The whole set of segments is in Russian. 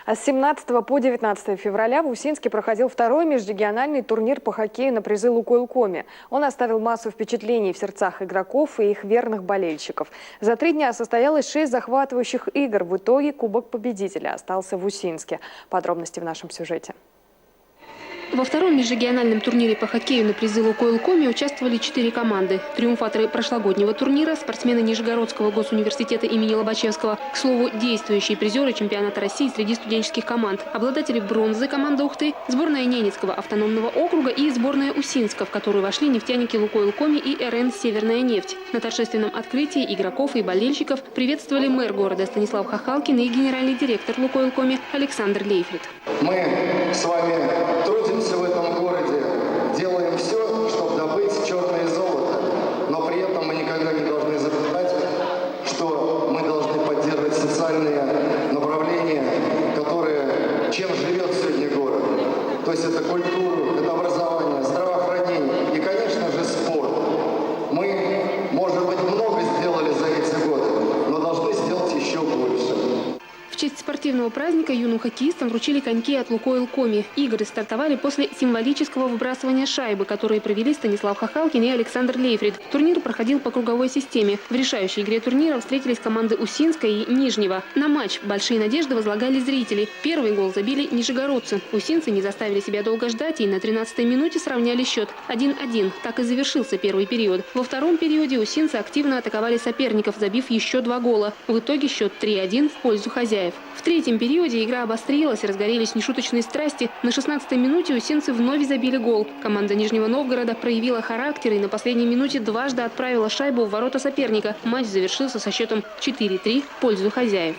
А с 17 по 19 февраля в Усинске проходил второй межрегиональный турнир по хоккею на призы «Лукойл Коми». Он оставил массу впечатлений в сердцах игроков и их верных болельщиков. За 3 дня состоялось 6 захватывающих игр. В итоге Кубок победителя остался в Усинске. Подробности в нашем сюжете. Во втором межрегиональном турнире по хоккею на призы «Лукойл Коми» участвовали 4 команды. Триумфаторы прошлогоднего турнира – спортсмены Нижегородского госуниверситета имени Лобачевского. К слову, действующие призеры чемпионата России среди студенческих команд. Обладатели бронзы – команда Ухты, сборная Ненецкого автономного округа и сборная Усинска, в которую вошли нефтяники «Лукойл Коми» и РН «Северная нефть». На торжественном открытии игроков и болельщиков приветствовали мэр города Станислав Хахалкин и генеральный директор «Лукойл Коми» Александр Лейфрид. Мы с вами трудимся в этом городе, делаем все, чтобы добыть черное золото, но при этом мы никогда не должны забывать, что мы должны поддерживать социальные направления, которые, чем живет сегодня город. То есть это культура, это образование, здравоохранение и, конечно же, спорт. Мы, может быть, много сделали за эти годы, но должны сделать еще больше. В честь спортивного праздника юным хоккеистам вручили коньки от «Лукойл Коми». Игры стартовали после символического выбрасывания шайбы, которые провели Станислав Хахалкин и Александр Лейфрид. Турнир проходил по круговой системе. В решающей игре турнира встретились команды Усинска и Нижнего. На матч большие надежды возлагали зрители. Первый гол забили нижегородцы. Усинцы не заставили себя долго ждать и на 13-й минуте сравняли счет 1-1. Так и завершился первый период. Во втором периоде усинцы активно атаковали соперников, забив еще 2 гола. В итоге счет 3-1 в пользу хозяев. В третьем периоде игра обострилась, разгорелись нешуточные страсти. На 16-й минуте усинцы вновь забили гол. Команда Нижнего Новгорода проявила характер и на последней минуте дважды отправила шайбу в ворота соперника. Матч завершился со счетом 4-3 в пользу хозяев.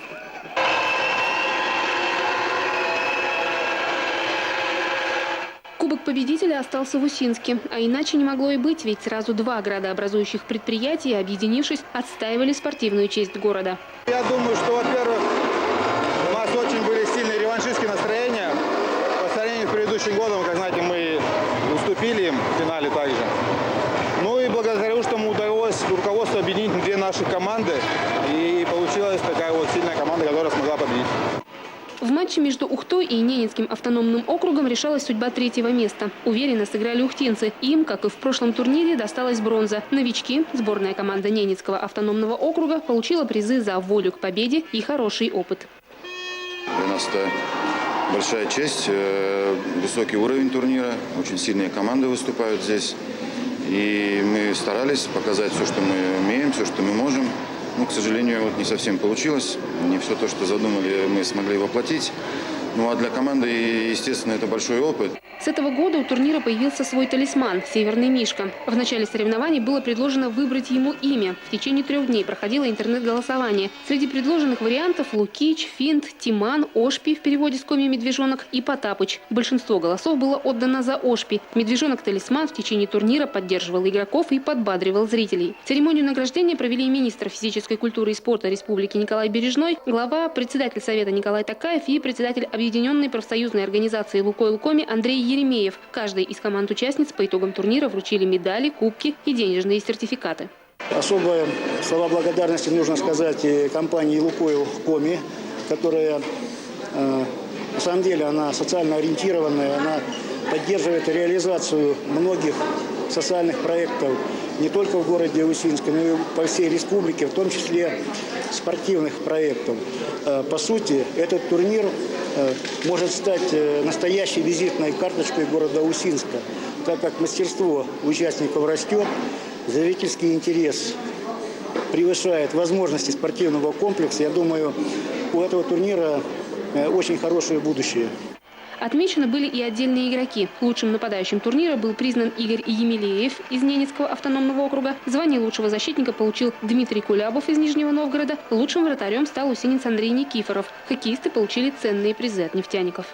Кубок победителя остался в Усинске. А иначе не могло и быть, ведь сразу 2 градообразующих предприятия, объединившись, отстаивали спортивную честь города. Я думаю, что, во-первых, у нас очень были сильные реваншистские настроения. По сравнению с предыдущим годом, как знаете, мы уступили им в финале также. Ну и благодарю, что мы удалось руководству объединить 2 наши команды. И получилась такая вот сильная команда, которая смогла победить. В матче между Ухтой и Ненецким автономным округом решалась судьба 3-го места. Уверенно сыграли ухтинцы. Им, как и в прошлом турнире, досталась бронза. Новички, сборная команда Ненецкого автономного округа, получила призы за волю к победе и хороший опыт. Для нас это большая честь, высокий уровень турнира, очень сильные команды выступают здесь. И мы старались показать все, что мы умеем, все, что мы можем. Но, к сожалению, вот не совсем получилось. Не все то, что задумали, мы смогли воплотить. Ну а для команды, естественно, это большой опыт. С этого года у турнира появился свой талисман – «Северный Мишка». В начале соревнований было предложено выбрать ему имя. В течение 3 дней проходило интернет-голосование. Среди предложенных вариантов – Лукич, Финт, Тиман, Ошпи в переводе с Коми «Медвежонок» и Потапыч. Большинство голосов было отдано за Ошпи. Медвежонок-талисман в течение турнира поддерживал игроков и подбадривал зрителей. Церемонию награждения провели министр физической культуры и спорта Республики Николай Бережной, глава, председатель Совета Николай Такаев и председатель Объединенной профсоюзной организации «Лукойл Коми» Андрей Еремеев. Каждой из команд-участниц по итогам турнира вручили медали, кубки и денежные сертификаты. Особые слова благодарности нужно сказать компании «Лукойл Коми», которая на самом деле она социально ориентированная, она поддерживает реализацию многих социальных проектов не только в городе Усинске, но и по всей республике, в том числе спортивных проектов. По сути, этот турнир может стать настоящей визитной карточкой города Усинска, так как мастерство участников растет, зрительский интерес превышает возможности спортивного комплекса. Я думаю, у этого турнира очень хорошее будущее. Отмечены были и отдельные игроки. Лучшим нападающим турнира был признан Игорь Емелеев из Ненецкого автономного округа. Звание лучшего защитника получил Дмитрий Кулябов из Нижнего Новгорода. Лучшим вратарем стал усинец Андрей Никифоров. Хоккеисты получили ценные призы от нефтяников.